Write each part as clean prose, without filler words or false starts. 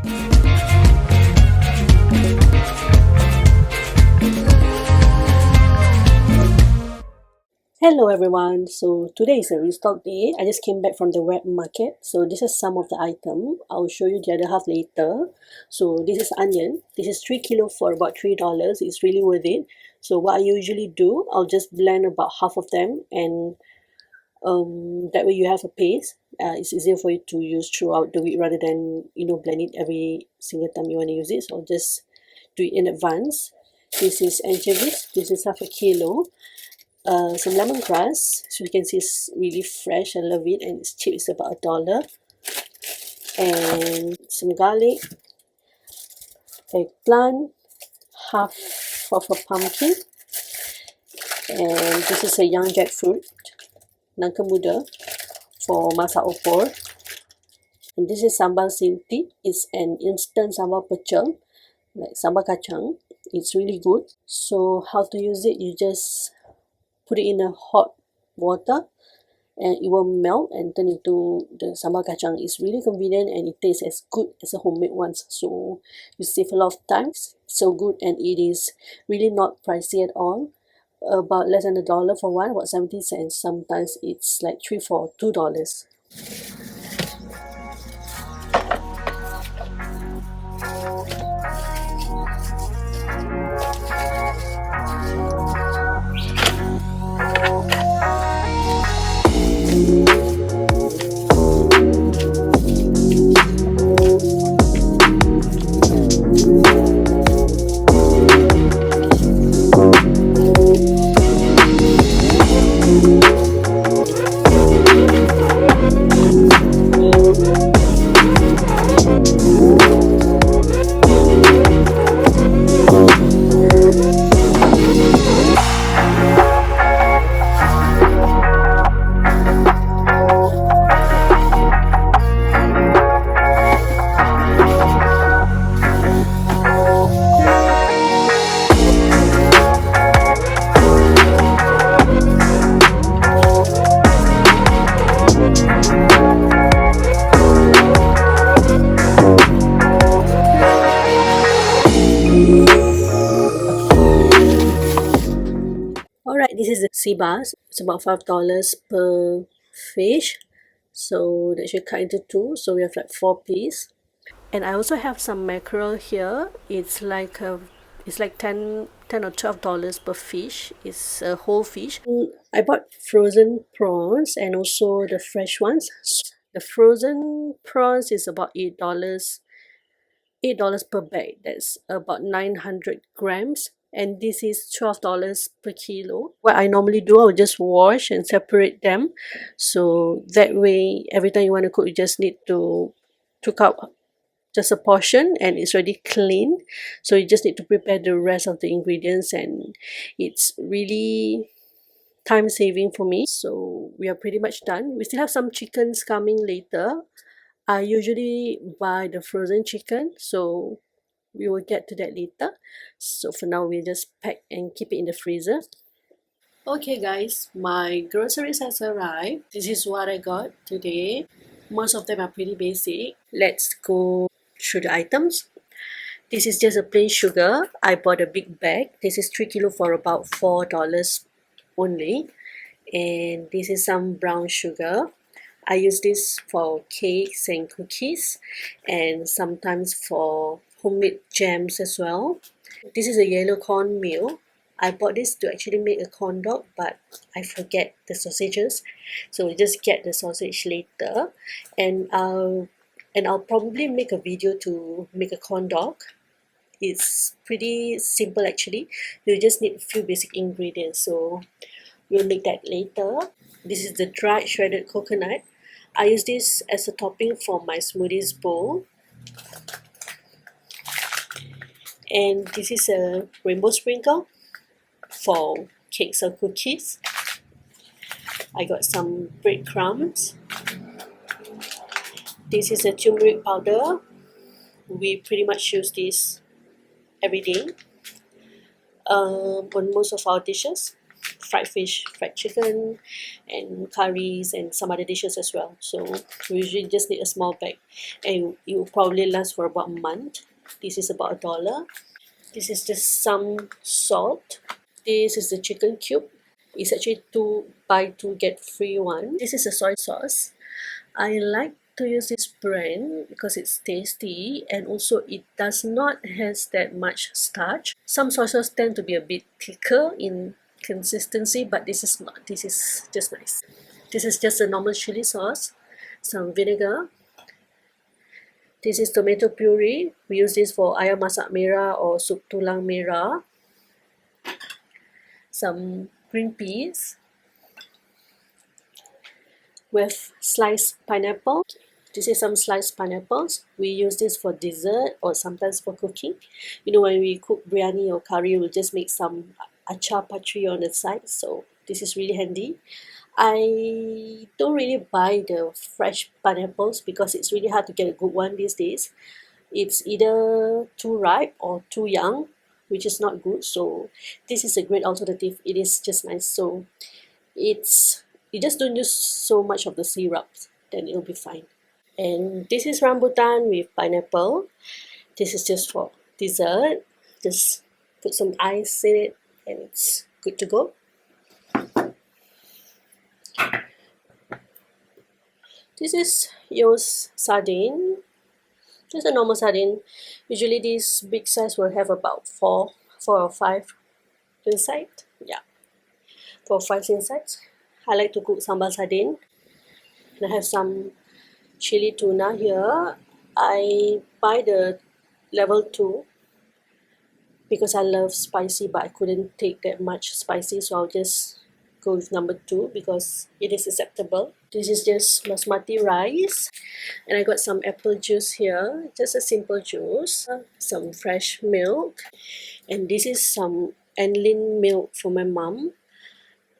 Hello everyone, so today is a restock day. I just came back from the wet market, so this is some of the item. I'll show you the other half later. So this is onion. This is 3 kilo for about $3. It's really worth it. So what I usually do, I'll just blend about half of them, and that way you have a paste. It's easier for you to use throughout the week rather than blend it every single time you want to use it. So I'll just do it in advance. This is anchovies. This is half a kilo. Some lemongrass, so you can see it's really fresh. I love it, and it's cheap. It's about $1. And some garlic, eggplant, half of a pumpkin, and this is a young jackfruit, nangka muda for masak opor. And this is sambal sinti. It's an instant sambal pecel, like sambal kacang. It's really good. So how to use it? You just put it in a hot water and it will melt and turn into the sambal kacang. It's really convenient and it tastes as good as a homemade one. So you save a lot of time. So good, and it is really not pricey at all. About less than $1 for one, about 70 cents. Sometimes it's like 3 for $2. Alright, this is the sea bass. It's about $5 per fish. So that should cut into two. So we have like 4 pieces. And I also have some mackerel here. It's like 10 or $12 per fish. It's a whole fish. I bought frozen prawns and also the fresh ones. The frozen prawns is about $8 per bag. That's about 900 grams. And this is $12 per kilo. What I normally do, I'll just wash and separate them. So that way, every time you want to cook, you just need to cook out just a portion and it's already clean. So you just need to prepare the rest of the ingredients, and it's really time saving for me. So we are pretty much done. We still have some chickens coming later. I usually buy the frozen chicken, so we will get to that later. So for now, we'll just pack and keep it in the freezer. Okay guys, my groceries has arrived. This is what I got today. Most of them are pretty basic. Let's go through the items. This is just a plain sugar. I bought a big bag. This is 3 kilo for about $4 only. And this is some brown sugar. I use this for cakes and cookies, and sometimes for homemade jams as well. This is a yellow corn meal. I bought this to actually make a corn dog, but I forget the sausages, so we just get the sausage later. And I'll probably make a video to make a corn dog. It's pretty simple actually. You just need a few basic ingredients, so we'll make that later. This is the dried shredded coconut. I use this as a topping for my smoothies bowl. And this is a rainbow sprinkle for cakes or cookies. I got some breadcrumbs. This is a turmeric powder. We pretty much use this every day on most of our dishes. fried fish, fried chicken, and curries, and some other dishes as well. So we usually just need a small bag, and it will probably last for about a month. This is about $1. This is just some salt. This is the chicken cube. It's actually buy two get free one. This is a soy sauce. I like to use this brand because it's tasty, and also it does not has that much starch. Some soy sauce tend to be a bit thicker in consistency, but this is not. This is just nice. This is just a normal chili sauce, some vinegar. This is tomato puree. We use this for ayam masak merah or sup tulang merah. Some green peas with sliced pineapple. This is some sliced pineapples. We use this for dessert or sometimes for cooking. You know, when we cook biryani or curry, we'll just make some achar patri on the side. So this is really handy. I don't really buy the fresh pineapples because it's really hard to get a good one these days. It's either too ripe or too young, which is not good. So this is a great alternative. It is just nice. So you just don't use so much of the syrup, then it'll be fine. And this is rambutan with pineapple. This is just for dessert. Just put some ice in it and it's good to go. This is your sardine. Just a normal sardine. Usually this big size will have about four or five inside. Yeah, 4 or 5 inside. I like to cook sambal sardine. And I have some chili tuna here. I buy the level 2 because I love spicy, but I couldn't take that much spicy, so I'll just go with number 2 because it is acceptable. This is just basmati rice, and I got some apple juice here, just a simple juice, some fresh milk, and this is some Enlin milk for my mom.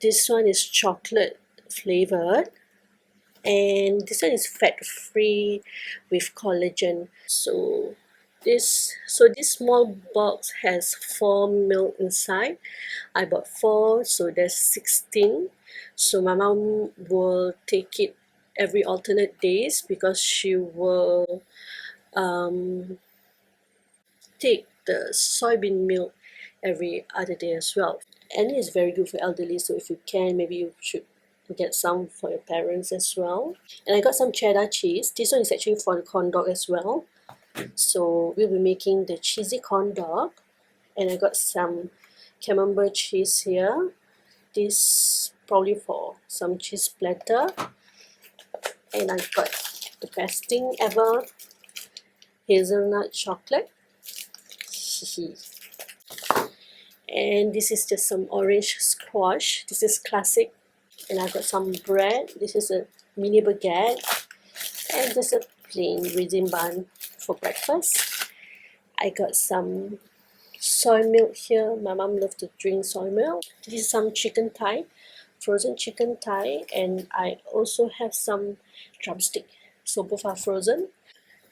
This one is chocolate flavored, and this one is fat free with collagen. So this small box has 4 milk inside. I bought 4, so there's 16. So my mom will take it every alternate days because she will take the soybean milk every other day as well. And it's very good for elderly, so if you can, maybe you should get some for your parents as well. And I got some cheddar cheese. This one is actually for the corn dog as well. So we'll be making the cheesy corn dog. And I got some camembert cheese here. This probably for some cheese splatter. And I got the best thing ever, hazelnut chocolate. And this is just some orange squash. This is classic. And I got some bread. This is a mini baguette. And just a plain raisin bun for breakfast. I got some soy milk here. My mom loves to drink soy milk. This is some chicken thigh, frozen chicken thigh, and I also have some drumstick. So both are frozen.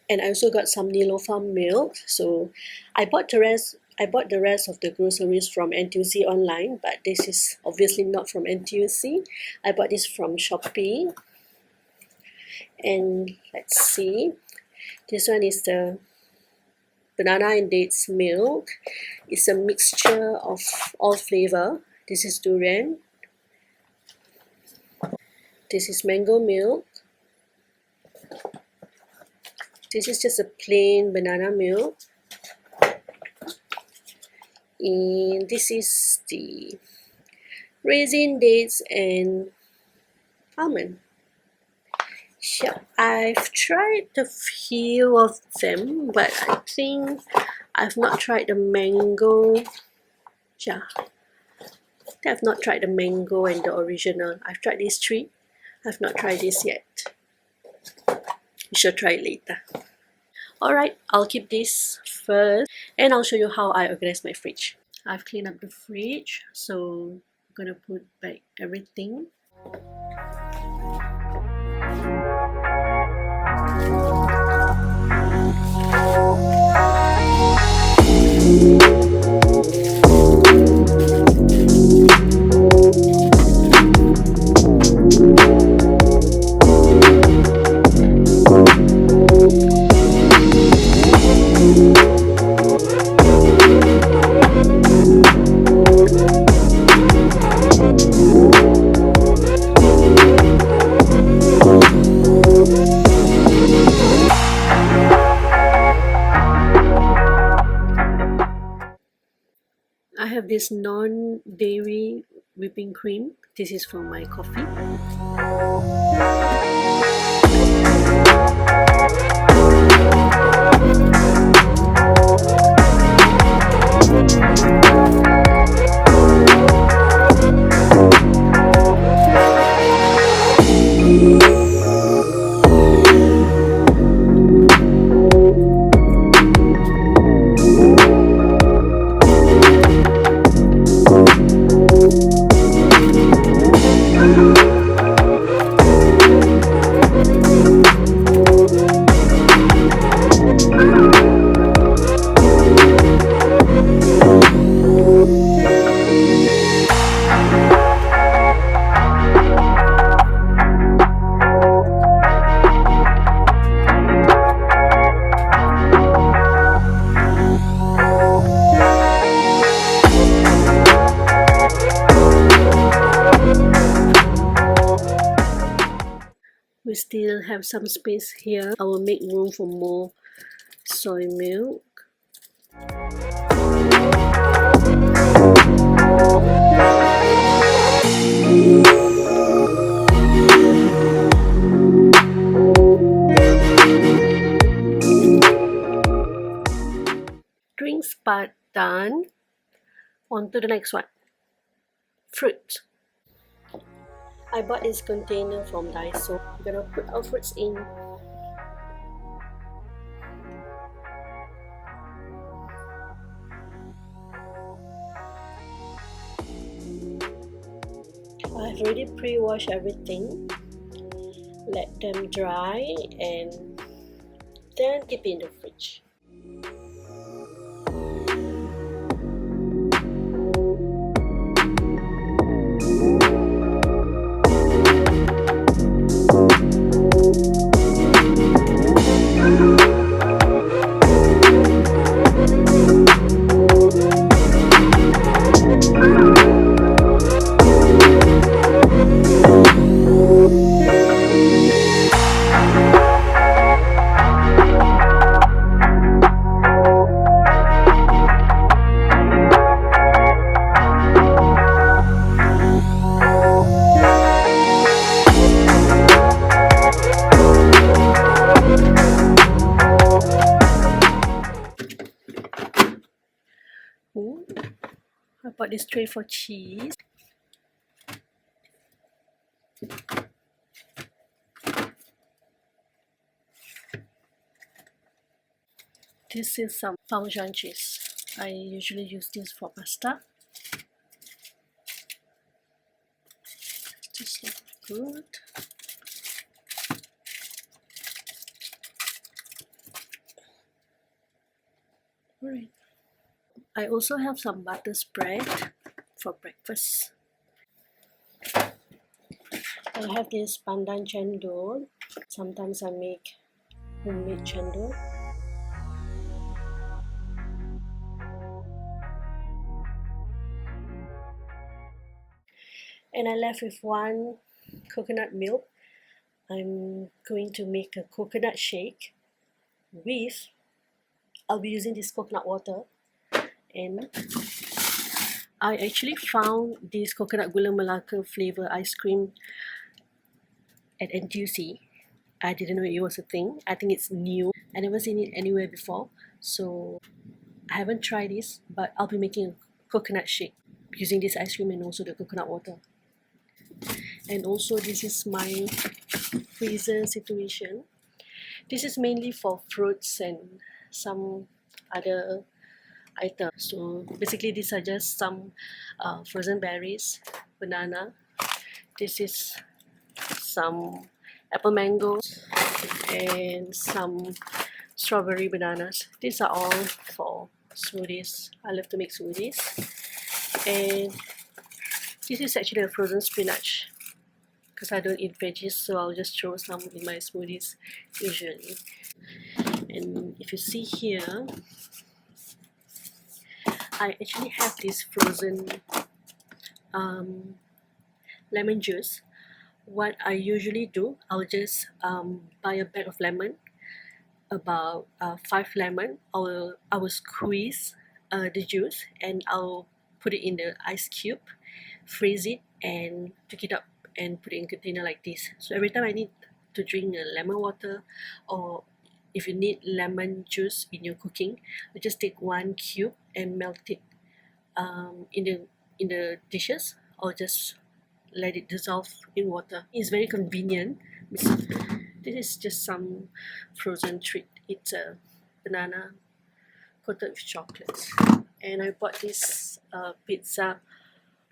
And I also got some Nilofa milk. So I bought the rest of the groceries from NTUC online, but this is obviously not from NTUC. I bought this from Shopee. And let's see. This one is the banana and dates milk. It's a mixture of all flavor. This is durian. This is mango milk. This is just a plain banana milk. And this is the raisin, dates, and almond. Yeah, I've tried a few of them, but I think I've not tried the mango. Yeah, I've not tried the mango and the original. I've tried these 3. I've not tried this yet. We should try it later. Alright, I'll keep this first and I'll show you how I organize my fridge. I've cleaned up the fridge, so I'm gonna put back everything. I have this non-dairy whipping cream. This is for my coffee. We still have some space here. I will make room for more soy milk. Drinks part done. On to the next one. Fruit. I bought this container from Daiso. I'm gonna put our fruits in. I've already pre-washed everything. Let them dry and then keep in the fridge. I bought this tray for cheese. This is some Parmesan cheese. I usually use this for pasta. Just look good. Alright. I also have some butter spread for breakfast. I have this pandan cendol. Sometimes I make homemade cendol. And I left with one coconut milk. I'm going to make a coconut shake with, I'll be using this coconut water, and I actually found this coconut gula melaka flavor ice cream at NTUC. I didn't know it was a thing. I think it's new. I never seen it anywhere before, so I haven't tried this, but I'll be making a coconut shake using this ice cream and also the coconut water. And also this is my freezer situation. This is mainly for fruits and some other items. So basically these are just some frozen berries, banana. This is some apple mangoes and some strawberry bananas. These are all for smoothies. I love to make smoothies. And this is actually a frozen spinach because I don't eat veggies, so I'll just throw some in my smoothies usually. And if you see here, I actually have this frozen lemon juice. What I usually do, I'll just buy a bag of lemon, about 5 lemon. I will squeeze the juice, and I'll put it in the ice cube, freeze it, and pick it up and put it in a container like this. So every time I need to drink lemon water, or if you need lemon juice in your cooking, you just take 1 cube and melt it in the dishes, or just let it dissolve in water. It's very convenient. This is just some frozen treat. It's a banana coated with chocolates. And I bought this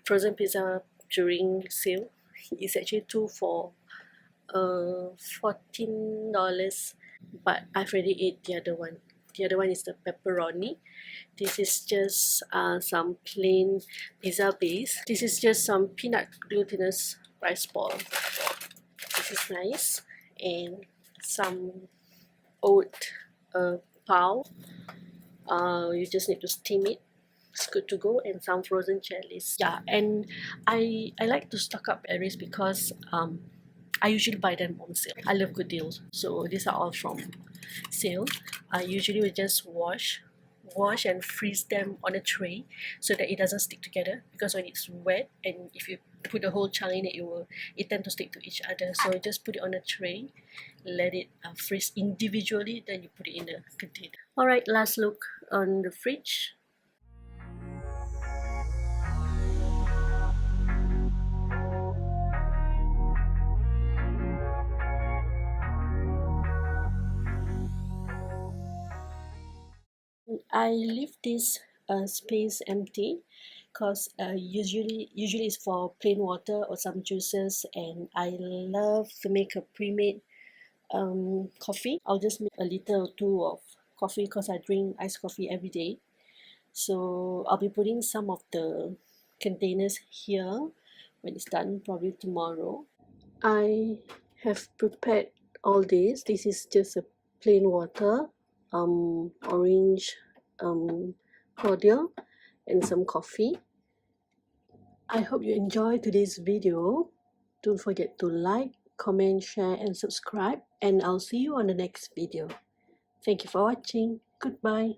frozen pizza during sale. It's actually two for $14, but I've already ate the other one. The other one is the pepperoni. This is just some plain pizza base. This is just some peanut glutinous rice ball. This is nice. And some oat pao. You just need to steam it. It's good to go. And some frozen cherries. Yeah, and I like to stock up berries because I usually buy them on sale. I love good deals, so these are all from sale. I usually will just wash and freeze them on a tray so that it doesn't stick together, because when it's wet and if you put the whole chunk in it, it tend to stick to each other. So just put it on a tray, let it freeze individually, then you put it in the container. Alright, last look on the fridge. I leave this space empty because usually it's for plain water or some juices, and I love to make a pre-made coffee. I'll just make a liter or two of coffee because I drink iced coffee every day. So I'll be putting some of the containers here when it's done, probably tomorrow. I have prepared all this. This is just a plain water, orange cordial, and some coffee. I hope you enjoyed today's video. Don't forget to like, comment, share, and subscribe, and I'll see you on the next video. Thank you for watching. Goodbye.